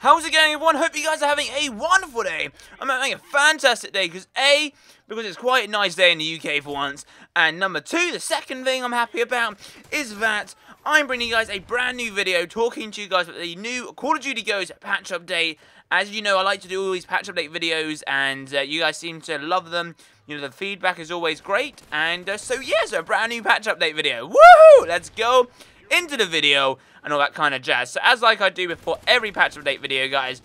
How's it going, everyone? Hope you guys are having a wonderful day. I'm having a fantastic day because it's quite a nice day in the UK for once, and number two, the second thing I'm happy about is that I'm bringing you guys a brand new video talking to you guys about the new Call of Duty Ghosts patch update. As you know, I like to do all these patch update videos, and you guys seem to love them. You know, the feedback is always great, and so a brand new patch update video. Woohoo! Let's go into the video and all that kind of jazz. So as like I do before every patch update video, guys,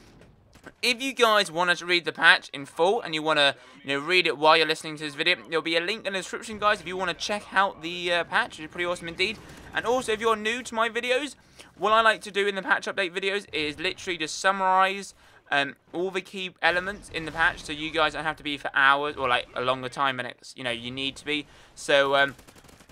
if you guys want to read the patch in full and you want to, read it while you're listening to this video, there'll be a link in the description, guys, if you want to check out the patch. It's pretty awesome indeed. And also, if you're new to my videos, what I like to do in the patch update videos is literally just summarize all the key elements in the patch, so you guys don't have to be for hours or like a longer time than it's, you need to be. So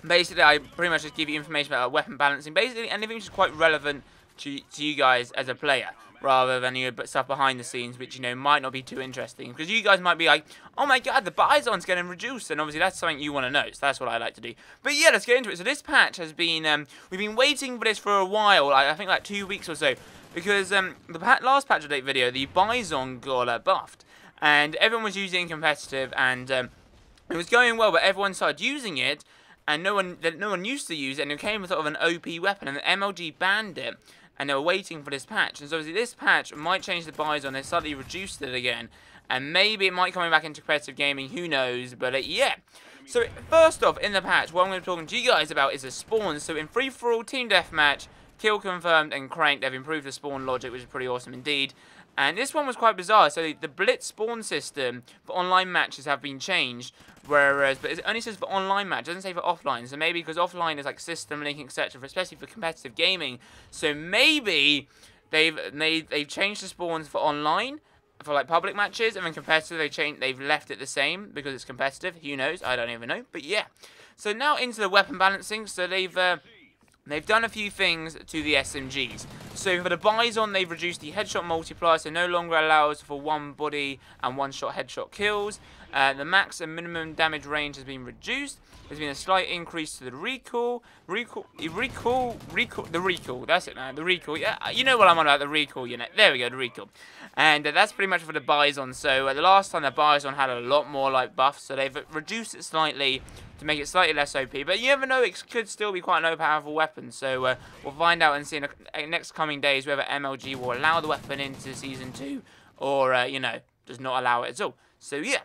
basically, I pretty much just give you information about weapon balancing, basically anything which is quite relevant to you guys as a player, rather than stuff behind the scenes which might not be too interesting, because you guys might be like, oh my god, the BIZON's getting reduced, and obviously that's something you want to know, so that's what I like to do. But yeah, let's get into it. So this patch has been, we've been waiting for this for a while, I think like 2 weeks or so, because the last patch update video, the BIZON got buffed, and everyone was using competitive, and it was going well, but everyone started using it, and no one used to use it, and it came with sort of an OP weapon, and the MLG banned it, and they were waiting for this patch. And so obviously this patch might change the BIZON. They slightly reduced it again, and maybe it might come back into competitive gaming. Who knows? But yeah. So first off, in the patch, what I'm going to be talking to you guys about is the spawns. So in free-for-all, team deathmatch, kill confirmed, and cranked, they've improved the spawn logic, which is pretty awesome indeed. And this one was quite bizarre. So the blitz spawn system for online matches have been changed, but it only says for online match, it doesn't say for offline. So maybe because offline is like system linking, etc., especially for competitive gaming. So maybe they've changed the spawns for online for like public matches, and then competitive they've left it the same because it's competitive. Who knows? I don't even know. But yeah. So now into the weapon balancing. So they've done a few things to the SMGs. So for the BIZON, they've reduced the headshot multiplier, so no longer allows for one body and one shot headshot kills. The max and minimum damage range has been reduced. There's been a slight increase to the recoil. The recoil, that's it now, the recoil. Yeah, you know what I'm on about, the recoil unit. There we go, the recoil. And that's pretty much for the BIZON. So the last time the BIZON had a lot more like buffs, so they've reduced it slightly to make it slightly less OP. But you never know, it could still be quite an powerful weapon. So we'll find out and see in the next coming days whether MLG will allow the weapon into Season 2 or, does not allow it at all. So yeah.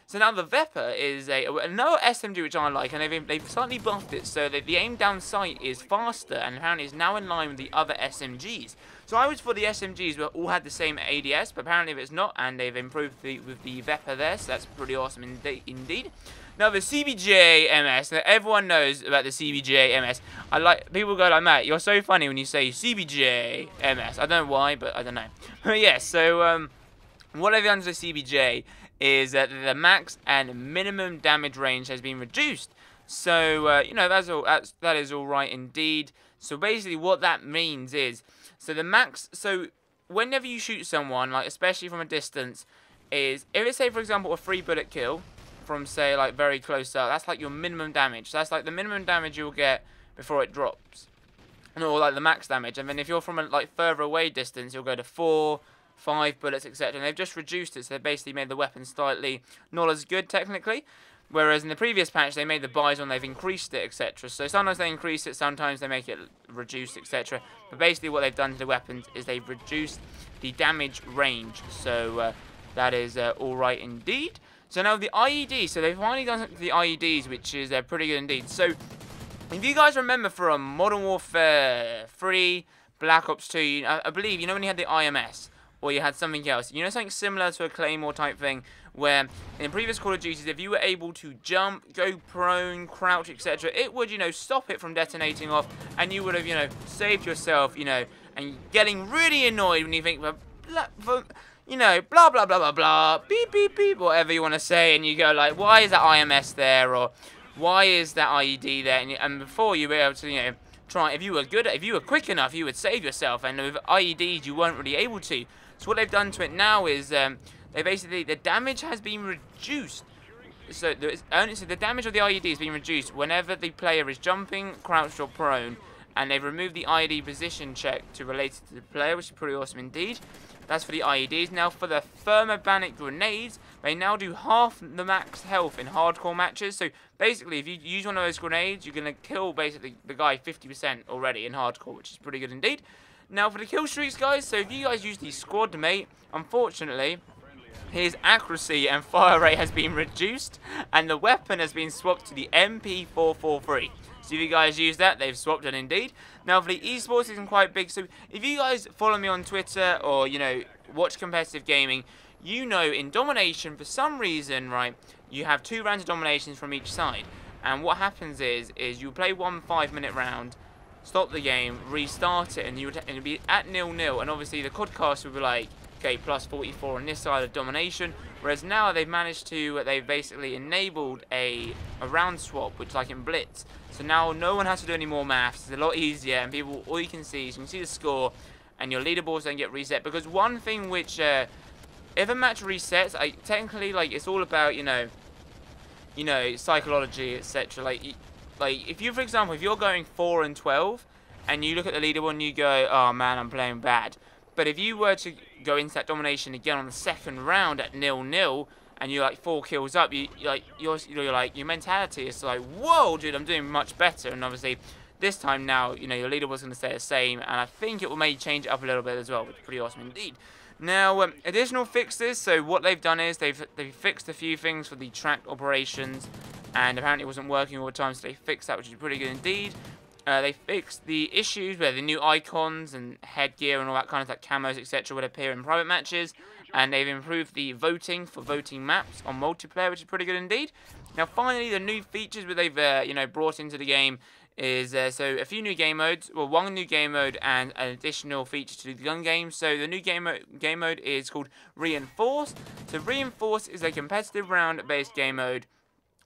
So now the Vepr is another SMG which I like, and they've slightly buffed it so that the aim down sight is faster, and apparently is now in line with the other SMGs. So I was for the SMGs who all had the same ADS, but apparently it's not, and they've improved with the Vepr there, so that's pretty awesome indeed. Now the CBJ MS, now everyone knows about the CBJ MS. People go like, Matt, you're so funny when you say CBJ MS. I don't know why, but I don't know. But yeah, so what they've done to the CBJ is that the max and minimum damage range has been reduced. So that is all right indeed. So basically what that means is, so the max, so whenever you shoot someone, like especially from a distance, is if it's, say for example, a 3-bullet kill from, say, like very close up, that's like your minimum damage. So that's like the minimum damage you'll get before it drops, or like the max damage. And then if you're from a like further away distance, you'll go to 4, 5 bullets, etc. And they've just reduced it, so they basically made the weapon slightly not as good technically. Whereas in the previous patch, they made the BIZON, they've increased it, etc. So sometimes they increase it, sometimes they make it reduced, etc. But basically what they've done to the weapons is they've reduced the damage range. So that is alright indeed. So now the IED, so they've finally done something to the IEDs, which is pretty good indeed. So if you guys remember from Modern Warfare 3, Black Ops 2, I believe, when you had the IMS, or you had something else, something similar to a Claymore type thing, where in the previous Call of Duties, if you were able to jump, go prone, crouch, etc., it would, stop it from detonating off, and you would have, saved yourself, and getting really annoyed when you think, blah, blah, blah, blah, blah, beep, beep, beep, whatever you want to say, and you go like, why is that IMS there, or why is that IED there, and before you were able to, try, if you were quick enough, you would save yourself, and with IEDs, you weren't really able to. So what they've done to it now is, the damage has been reduced. So the damage of the IED has been reduced whenever the player is jumping, crouched, or prone, and they've removed the ID position check to relate it to the player, which is pretty awesome indeed. That's for the IEDs. Now for the thermobaric grenades, they now do half the max health in hardcore matches. So basically, if you use one of those grenades, you're going to kill basically the guy 50% already in hardcore, which is pretty good indeed. Now for the kill streaks, guys, so if you guys use the squad mate, unfortunately, his accuracy and fire rate has been reduced, and the weapon has been swapped to the MP443. So if you guys use that, they've swapped it indeed. Now for the esports, isn't quite big. So if you guys follow me on Twitter or, you know, watch competitive gaming, you know in domination, for some reason, right, you have 2 rounds of dominations from each side. And what happens is you play 1 5-minute round, stop the game, restart it, and it'll be at 0-0. And obviously the COD will be like, okay, plus 44 on this side of domination. Whereas now they've basically enabled a round swap, which like in Blitz. So now no one has to do any more maths. It's a lot easier, and people, all you can see is you can see the score, and your leaderboards don't get reset. Because one thing which, if a match resets, technically like it's all about you know psychology, etc. Like if you, for example, if you're going 4-12, and you look at the leaderboard and you go, oh man, I'm playing bad. But if you were to go into that domination again on the second round at 0-0, and you're like 4 kills up, your mentality is like, whoa, dude, I'm doing much better. And obviously, this time now, you know, your leaderboard's going to stay the same, and I think it will maybe change it up a little bit as well, which is pretty awesome indeed. Now, additional fixes. So what they've done is they've fixed a few things for the tracked operations, and apparently it wasn't working all the time, so they fixed that, which is pretty good indeed. They fixed the issues where the new icons and headgear and all that kind of like camos, etc. would appear in private matches. And they've improved the voting for voting maps on multiplayer, which is pretty good indeed. Now, finally, the new features that they've brought into the game is so a few new game modes. Well, 1 new game mode and an additional feature to the gun game. So the new game mode is called Reinforced. So Reinforced is a competitive round-based game mode.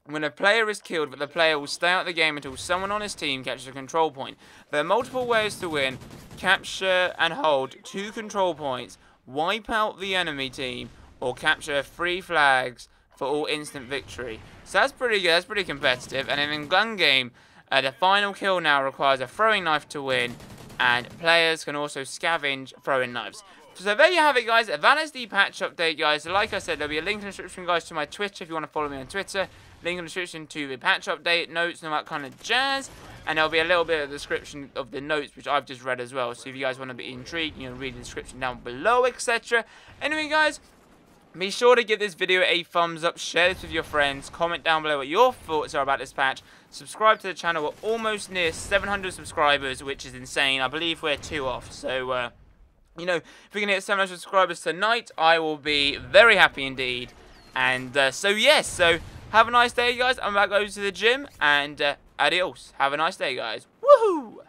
When a player is killed, but the player will stay out of the game until someone on his team captures a control point. There are multiple ways to win. Capture and hold 2 control points, wipe out the enemy team, or capture 3 flags for all instant victory. So that's pretty good, that's pretty competitive. And in gun game, the final kill now requires a throwing knife to win, and players can also scavenge throwing knives. So there you have it, guys. That is the patch update, guys. So like I said, there'll be a link in the description, guys, to my Twitter if you want to follow me on Twitter. Link in the description to the patch update, notes, and all that kind of jazz. And there'll be a little bit of the description of the notes, which I've just read as well. So if you guys want to be intrigued, you can read the description down below, etc. Anyway, guys, be sure to give this video a thumbs up, share this with your friends, comment down below what your thoughts are about this patch, subscribe to the channel. We're almost near 700 subscribers, which is insane. I believe we're 2 off, so, you know, if we can hit 700 subscribers tonight, I will be very happy indeed. And, so, yes, so have a nice day, guys. I'm about to go to the gym, and, adios. Have a nice day, guys. Woohoo!